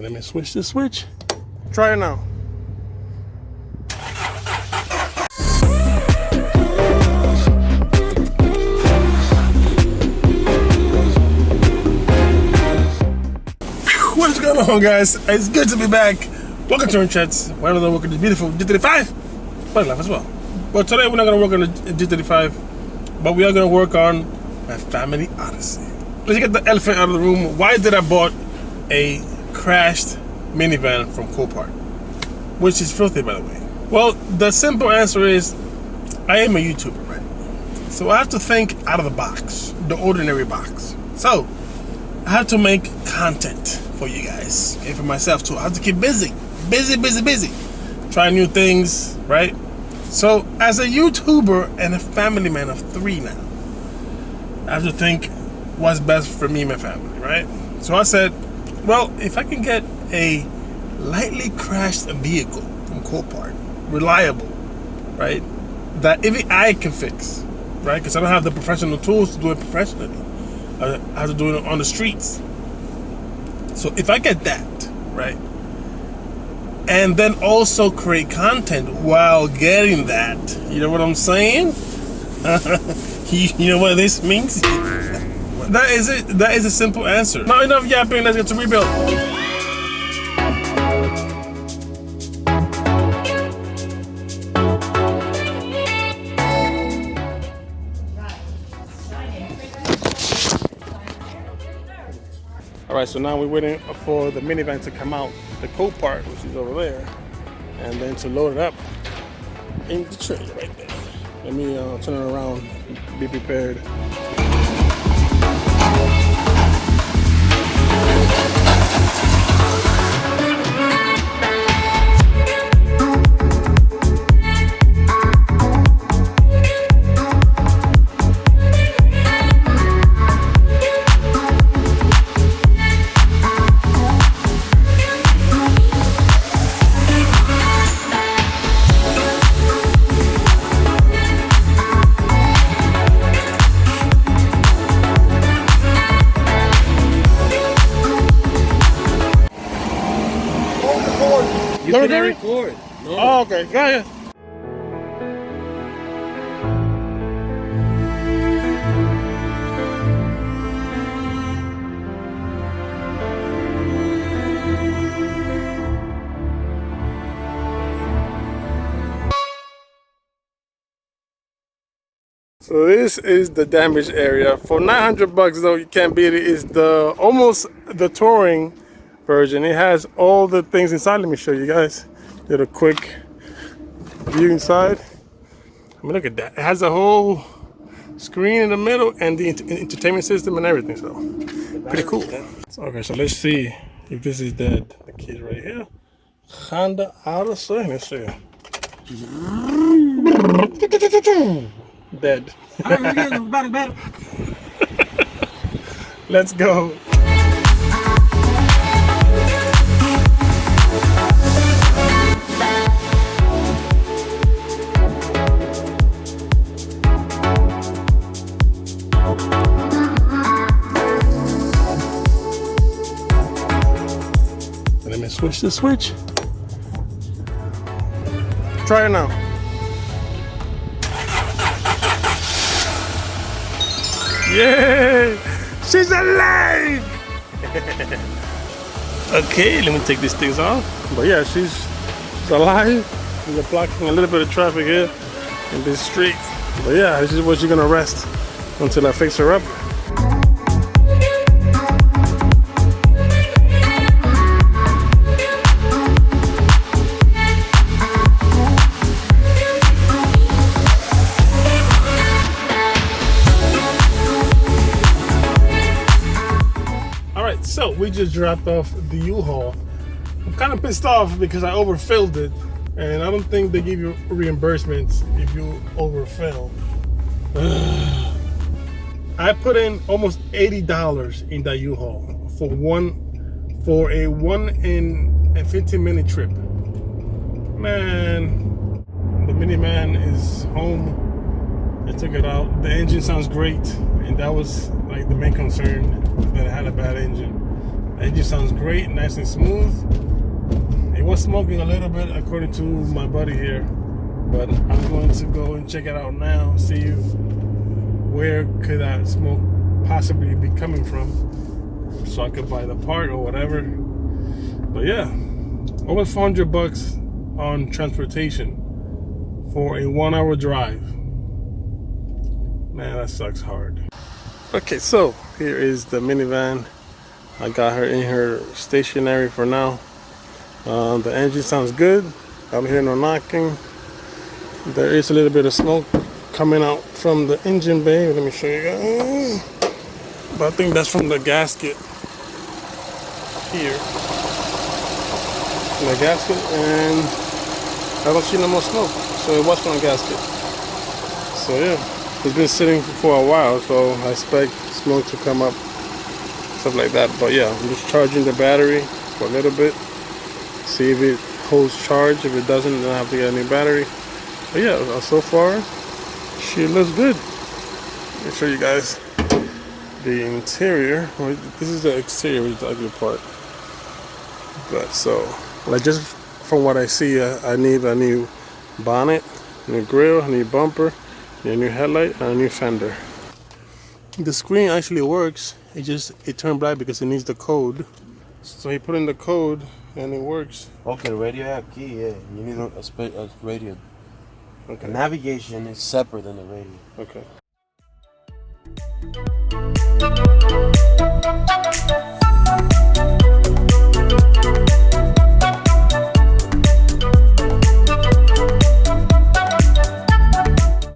Let me switch the switch. Try it now. What's going on, guys? It's good to be back. Welcome to Wrenchettes. We're going to work on this beautiful G35, but life as well. But today we're not going to work on the G35, but we are going to work on my family Odyssey. Let's get the elephant out of the room. Why did I bought a crashed minivan from Copart, which is filthy, by the way? Well, the simple answer is I am a YouTuber, right? So I have to think out of the box, the ordinary box. So I have to make content for you guys and for myself too. I have to keep busy, try new things, right? So as a YouTuber and a family man of 3 now, I have to think what's best for me and my family, right? So I said, well, if I can get a lightly crashed vehicle from Copart, reliable, right, that even I can fix, right, because I don't have the professional tools to do it professionally. I have to do it on the streets. So if I get that, right, and then also create content while getting that, you know what I'm saying? You know what this means? That is it. That is a simple answer. Not enough yapping. Let's get to rebuild. All right, so now we're waiting for the minivan to come out, the Copart, which is over there, and then to load it up in the trailer right there. Let me turn it around, be prepared. You can record. No. Oh, okay. Go ahead. So this is the damaged area. For $900 though, you can't beat it. It's the almost the touring version. It has all the things inside. Let me show you guys. Did a quick view inside. I mean, look at that. It has a whole screen in the middle and the entertainment system and everything. So pretty cool. Okay, so let's see if this is dead. The key right here. Honda Odyssey. Let's see. Dead. Let's go. Let me switch the switch. Try it now. Yay! She's alive! Okay, let me take these things off. But yeah, she's alive. We're blocking a little bit of traffic here in this street. But yeah, this is where she's gonna rest until I fix her up. So we just dropped off the Uhaul. I'm kind of pissed off because I overfilled it, and I don't think they give you reimbursements if you overfill. I put in almost $80 in that Uhaul for a 1 and 15-minute trip. Man, the minivan is home. I took it out. The engine sounds great, and that was like the main concern, that I had a bad engine. It just sounds great, nice and smooth. It was smoking a little bit according to my buddy here, but I'm going to go and check it out now, see where could that smoke possibly be coming from, so I could buy the part or whatever. But yeah, over $400 on transportation for a 1 hour drive. Man, that sucks hard. Okay, so here is the minivan. I got her in her stationary for now. The engine sounds good. I don't hear no knocking. There is a little bit of smoke coming out from the engine bay. Let me show you guys. But I think that's from the gasket here. The gasket, and I don't see no more smoke. So it was from the gasket. So yeah, it's been sitting for a while, so I expect smoke to come up, stuff like that. But yeah, I'm just charging the battery for a little bit. See if it holds charge. If it doesn't, then I have to get a new battery. But yeah, so far, she looks good. Let me show you guys the interior. Well, this is the exterior, which is the ugly part. But so, like, just from what I see, I need a new bonnet, a new grill, a new bumper, a new headlight, and a new fender. The screen actually works. It turned black because it needs the code. So he put in the code and it works. Okay, the radio have key, yeah. You need a radio. Okay. The navigation is separate than the radio. Okay.